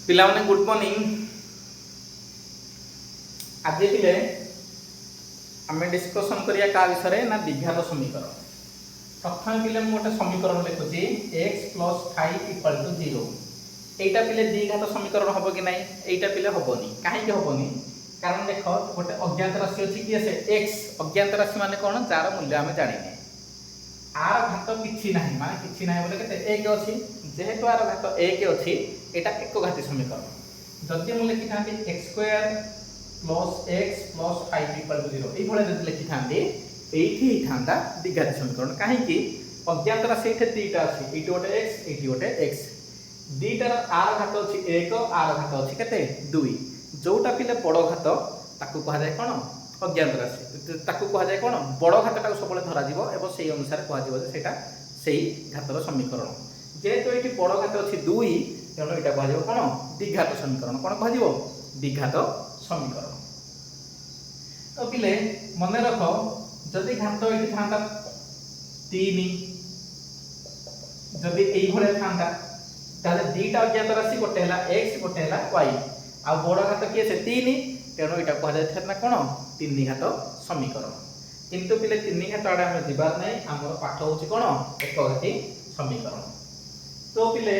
पिलाने good morning. आज पिले आम डिस्कसन करिया का विषय ना द्विघात समीकरण। प्रथम पिले गोटे समीकरण लिखुची x + 5 = 0। एटा पिले द्विघात समीकरण हम कि नहीं? एटा पिले हेनी। कहीं हेनी? कारण देख गोटे अज्ञात राशि अच्छी किए से x। अज्ञात राशि माने कौन? जार मूल्य आम जाने आर घात किसी ना माने किसी ना बोले के एक अच्छी जेहेतु आर घात एक अच्छी एटा एक घाती समीकरण। जदि मुझे लिखि था x² + x + 5 = 0 ये लिखि था था द्विघाती समीकरण। कहीं अज्ञात राशि ये दुईटा अच्छी ये गोटे x ये गोटे x दुईटार आर घात अच्छी 1 आर घात अच्छी के 2 जोटा पिले बड़ घात ताकू कह जाए कौन? अज्ञात राशि ताकू कह जाए कौन? बड़ घातटा सब धरा और से अनुसार कह से घातर समीकरण। जेहेतु ये बड़ घात अच्छी 2 तेणु यहाँ कह कौन? द्विघात समीकरण। कौन कह? द्विघात समीकरण। तो पिले मन रख जदि घात ये था 3 जदि ये था ताले दुईटा अज्ञात राशि गोटे है x गोटे है y आ बड़ घात किए से 3 तेणु यहाँ कह जाए कौन? 3 घात समीकरण। किंतु पिले 3 घात आड़े आम जीवार नहीं आम पाठ हूँ कौन? एक घाती समीकरण। तो पिले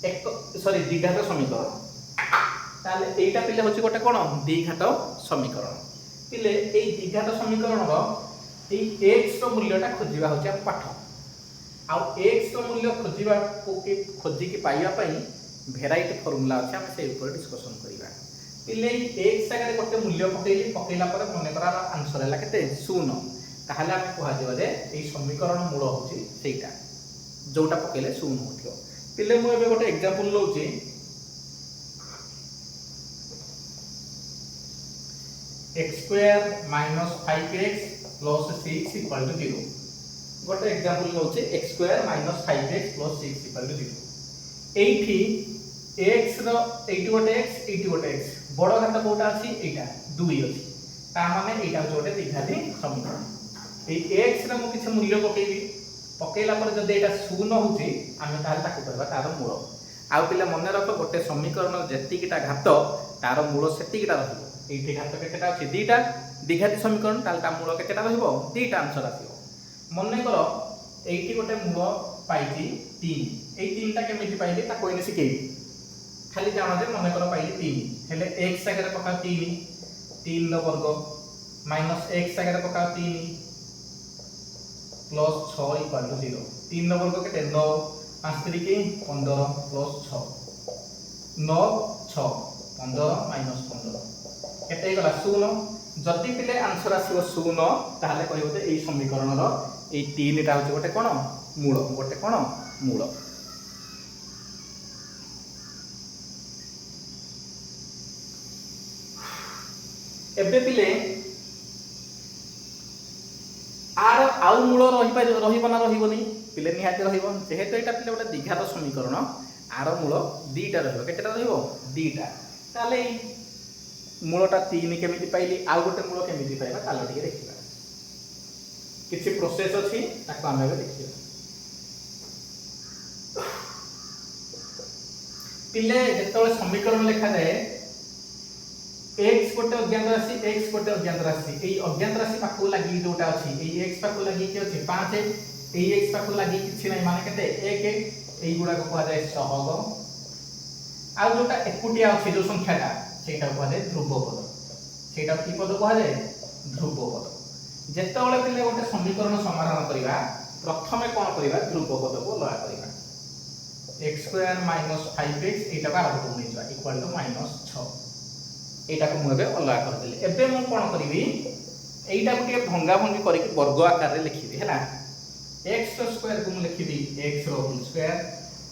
एक सॉरी द्विघात समीकरण ताले एटा पिले होची गोटे कौन? द्विघात समीकरण। पिले ए द्विघात समीकरण रो ए x रो मूल्यटा खोजिबा होची हम पाठ आ x रो मूल्य खोजिबा खोजी की पाइबा पई भेराइटी फॉर्मूला अछि हम से ऊपर डिस्कशन करिबा। पिले x सगरे गोटे मूल्य पकेला पर मन करा आंसर हैला केते 0 ताहाले हम कहा जेबा जे ए समीकरण मूल होची सेटा जोटा पकेले 0 होथियो। पिले मु एबे गोटे एग्जांपल लउची x² - 5x + 6 = 0। गोटे एग्जांपल लउची x² - 5x + 6 = 0। एठी x रो एठी गोटे x बड़ घात कोटा अछि एटा 2 अछि ता माने एटा गोटे द्विघाती समीकरण। ए x रो मु किछ मूल्य पकेला पर जदि एटा 0 होची आमे तार ताकू करबा तार मूल आ पिला मन रख गोटे समीकरण जेतिकिटा घात तार मूल सेतिकिटा रहइबो। एठी घात केतेटा अछि? 2टा द्विघाती समीकरण ताल ता मूल केतेटा रहइबो? 2टा आंसर आसीबो। मन कर एठी गोटे मूल पाइची 3 ए 3टा केमिति पाइले ता कोइने सिकेबी खाली जानो जे मन कर पाइली 3 हेले x सगरे पका 3 रो वर्ग माइनस x सगरे पका 3 प्लस 6 = 0 3 रो वर्ग केते 9 5 3 की 15 प्लस 6 9 6 15 माइनस 15 केते गला 0। जदि पिले आंसर आसीबो 0 ताहाले कहबो जे एई समीकरण रो एई 3 टा होचे गोटे कोन? मूल गोटे कोन? मूल। एबे पिले आर आउ मूल रहिबो ना रहिबोनी? पिले निहाती रहिबो जेहेतु एटा पिले गोटे द्विघात समीकरण आर मूल 2टा रहिबो। केतेटा रहिबो? 2टा। ताले मूलटा 3 केमिति पाइली आ गोटे मूल केमिति पाइबा तालो ठीक देखिबा। किछि प्रोसेस अछि ताको हम एबे देखिबा। पिले जेतोले समीकरण लिखा जाए x गोटे अज्ञात राशि x गोटे अज्ञात राशि एई अज्ञात राशि पाखु लागि जोटा अछि एई x पाखु लागि कि अछि 5 एई x पाखु लागि किछि नै माने केते 1 एई गुडा को कहा जाय सहग आ जोटा एकुटिया अछि जो संख्याटा सेटा कहा जाय ध्रुव पद। सेटा की पद कहा जाय? ध्रुव पद। जेतोले पिले गोटे समीकरण समाधान करिबा प्रथमे कोन करिबा? ध्रुव पद को लगा करिबा x² - 5x एटा का आरंभ होई जा = -6 एटा को मुबे अलगा कर देले। एबे मु कोन करिवि एटा को के भंगा भंगी करि के वर्ग आकार रे लिखिबि हैला x रो स्क्वायर को मु लिखिबि x रो होल स्क्वायर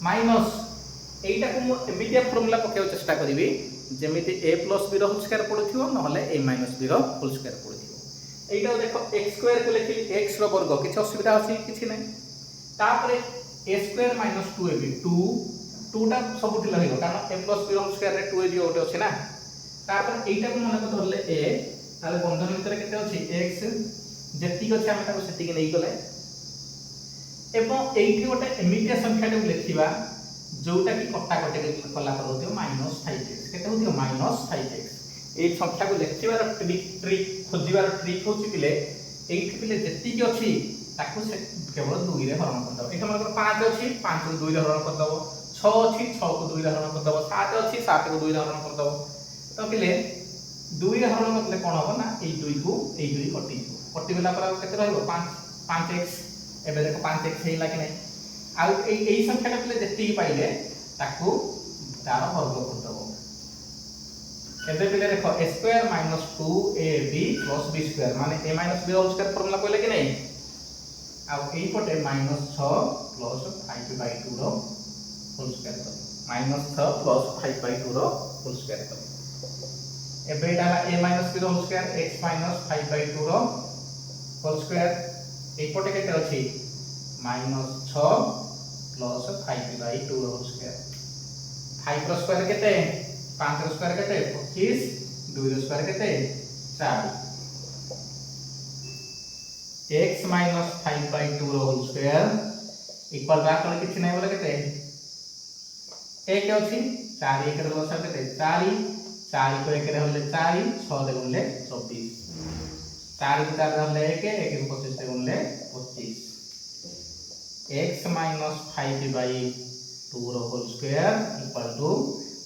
माइनस एटा को मु एमितिया फार्मूला पकेउ चेष्टा करिवि जेमिति a + b रो होल स्क्वायर पडुथिबो नहले a - b रो होल स्क्वायर पडुथिबो। एटा देखो x² को लिखिबि x रो वर्ग किछ असुविधा अछि किछि नै तापरे a² - 2ab 2 टा सबुठी लहिबो कारण a + b रो होल स्क्वायर रे 2ab ओटे अछि ना तापर एटा को मन को धरले a ताले बंधन भीतर केते अछि x जेति अछि हम ताको सेति के नै गले एवं एठी गोटे एमितिया संख्या के लिखिबा जोटा कि कटा कटे कला पर होथियो -5x केते होथियो -5x ए संख्या को लेखिबार ट्रिक खोजिबार ट्रिक होछि पिले एठी पिले जेति कि अछि ताकू से केवल 2 रे हरण कर दबो एठा मतलब 5 अछि 5 को 2 रे हरण कर दबो 6 अछि 6 को 2 रे हरण कर दबो 7 अछि 7 को 2 रे हरण कर दबो तो पिले 2 रे हरण करले कोन हो ना ए 2 को ए 2 कटि गेला पर केते रहइबो 5x एबे देखो 5x हेला कि नै आ ए संख्याटा पिले जेति पाइले ताकू तार वर्ग कर दबो एबे पिले देखो a square minus 2ab plus b square माने a minus b whole square formula कहले कि नै आ एई पटे -6 प्लस 5/2 रो होल स्क्वायर -6 प्लस 5/2 रो होल स्क्वायर कर एबे डाला a माइनस b रो होल स्क्वायर x माइनस 5/2 रो होल स्क्वायर एई पटे केते अछि -6 प्लस 5/2 रो होल स्क्वायर 5 रो स्क्वायर केते 5 रो स्क्वायर केते 25 2 रो स्क्वायर केते 4 x minus 5/2 रो होल स्क्वायर इक्वल रा कोन किछ नै बोले केते 1 अछि 4 1 रो बसा केते 4 4 को 1 रे होले 4 6 दे गुणले 24 4 को 4 रे होले 1 1 को 25 दे गुणले 25 x minus 5/2 रो whole square equal to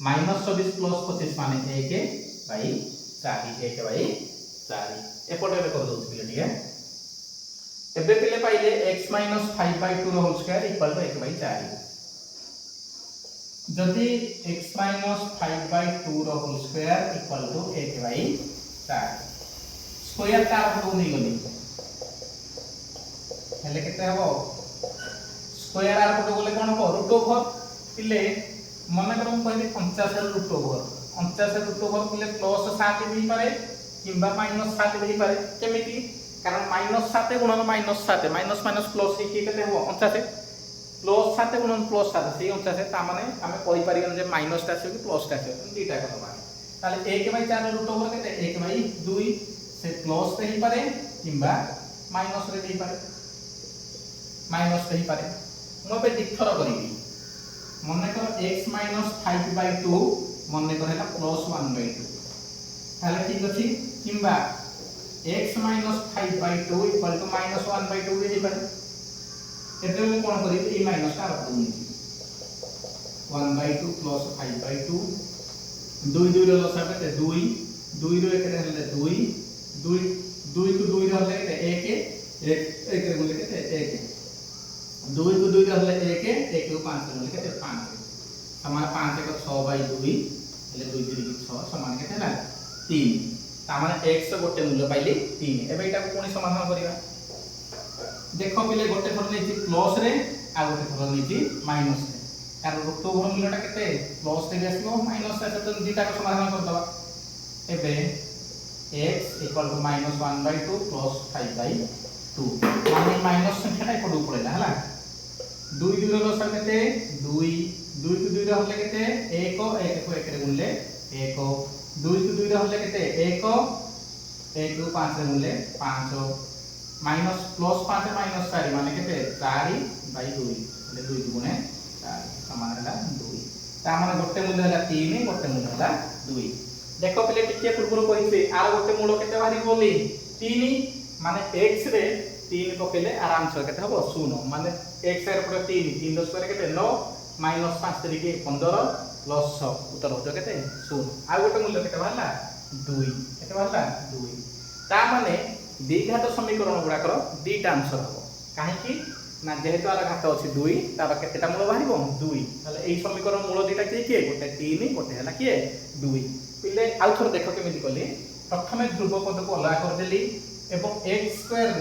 -24 plus 25 माने 1/4 1/4 एपटे रे कर दउ पिले ठीक है एबे पिले पाइले x minus 5/2 रो होल स्क्वायर इक्वल टू 1/4 जदि x minus 5/2 रो whole square equal to 1/4 square तार को नै गली हेले केते हबो स्क्वायर आर को बोले कोन हो रूट ओवर पिले मन करम कहले 50 रूट ओवर 49 रूट ओवर पिले प्लस 7 भी पारे किंबा -7 भी पारे केमिति कारण -7 गुणन -7 माइनस माइनस प्लस के केते हो 49 प्लस 7 गुणन प्लस 7 से 49 ता माने हमें कहि परिगन जे माइनस ता से कि प्लस ता से दीटा को माने ताले 1/4 रूट ओवर केते 1/2 से प्लस ते ही पारे किंबा माइनस रे ही पारे माइनस ते ही पारे म पे दिथर करिवि मने कर x minus 5/2 मने कर हैला प्लस 1/2 ताले ठीक अछि किंबा x minus 5/2 इक्वल टू -1/2 भी हे पारे एते हम कोन करी ए माइनस का रख दूनी 1/2 प्लस 5/2 2 2 रो लसा केते 2 2 रो एकरे हले 2 2 2 को 2 रो हले 1 1 रे गुले केते 1 2 को 2 रो हले 1 1 को 5 रो हले केते 5 समान 5 को 6/2 हले 2 3 6 समान केते हला 3 ता माने x गोटे मूल्य पाइली 3 एबे एटा कोनी समाधान करिवा देखो पिले गोटे थर नेछि प्लस रे आ गोटे थर नेछि माइनस रे कारण रूट ओवर मूल्यटा केते प्लस रे आसीबो माइनस रे तो दीटा को समाधान कर दबा एबे x इक्वल टू -1/2 प्लस 5/2 माने माइनस संख्याटा एपडू पड़ेला हला 2 2 रो लसा केते 2 2 को 2 रो हले केते 1 1 को 1 रे गुणले 1 2 को 2 रो हले केते 1 1 को 5 रे गुणले 5 माइनस प्लस 5 माइनस 4 माने केते 4/2 એટલે 2 गुणे 4 समान हला 2 ता माने गोटे मूल्य हला 3 गोटे मूल्य हला 2 देखो पिले टिके पूर्व कहिसे आर गोटे मूल्य केते बाहरी बोली 3 माने x रे 3 पकेले आराम से केते हबो 0 माने x रे पूरा 3 3 रो स्क्वायर केते 9 माइनस 5 तरीके 15 प्लस 6 उत्तर हो केते 0 आ गोटे मूल्य केते बाहरला 2 केते बाहरला 2 ता माने द्विघात समीकरण गुडाकर दीटा आंसर हो काहे कि ना जेहेतु आर घात अछि 2 तार केतेटा मूल बाहरिबो 2 ताले एई समीकरण मूल दीटा के गोटे 3 गोटे हला के 2 पिले आउ थोर देखो केमिति कली प्रथमे ध्रुव पद को अलग कर देली एवं x स्क्वायर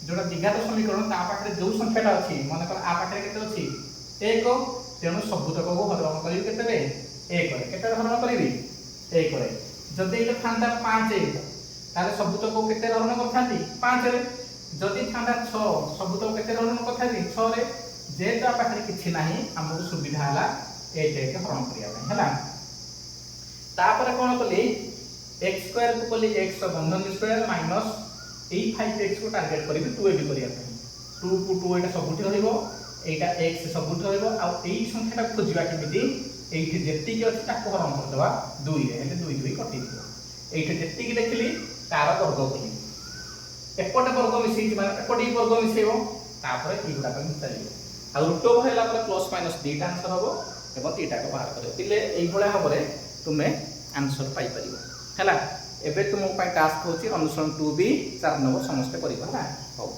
जोटा द्विघात समीकरण ता पाखरे जो संख्याटा अछि माने कर आ पाखरे केते अछि 1 तेनु सबुतक को हरण करी केते रे 1 रे केते हरण करिवि 1 रे जदि एटा थांदा 5 ताले सबुतक को केते हरण करथांती 5 रे जदि थांदा 6 सबुतक केते हरण करथांती 6 रे जे ता पाखरे किछि नाही हमहु सुविधा हला 8 के हरण करिया हला तापर कोन कली x स्क्वायर को कली x बंधन स्क्वायर माइनस 5x को टारगेट करी 2a भी करिया 2 को 2 एटा सबुठी रहइबो এইটা x ସବୁଠି ରହିବ ଆଉ ଏଇ ସଂଖ୍ୟାଟା ଖୋଜିବା କେମିତି এইଠି ଯେତିକି ଅଛି ତାକୁ ହରଣ କରିଦେବା 2 ରେ ହେଲେ 2 2 କଟିଯିବ এইଠି ଯେତିକି ଦେଖିଲି ତାର ବର୍ଗ ବୋଲି ଏପଟେ ବର୍ଗ ମିଶେଇଛି ମାନେ ଏପଟେ ବର୍ଗ ମିଶେଇବ ତାପରେ ଏଇଗୁଡାକ ମିଶାଇବ ଆଉ ରୁଟ୍ ଓଭର ହେଲା ପରେ ପ୍ଲସ୍ ମାଇନସ୍ ଦୁଇଟା ଆନ୍ସର ହବ ଏବଂ ଏଇଟାକୁ ବାହାର କରିବ ପିଲେ ଏଇଭଳିଆ ଭାବରେ ତୁମେ ଆନ୍ସର ପାଇପାରିବ ହେଲା। ଏବେ ତୁମ ପାଇଁ ଟାସ୍କ ହେଉଛି ଅନୁସରଣ 2B 4 ନମ୍ବର ସମସ୍ତେ କରିବ ହେଲା। ହଉ।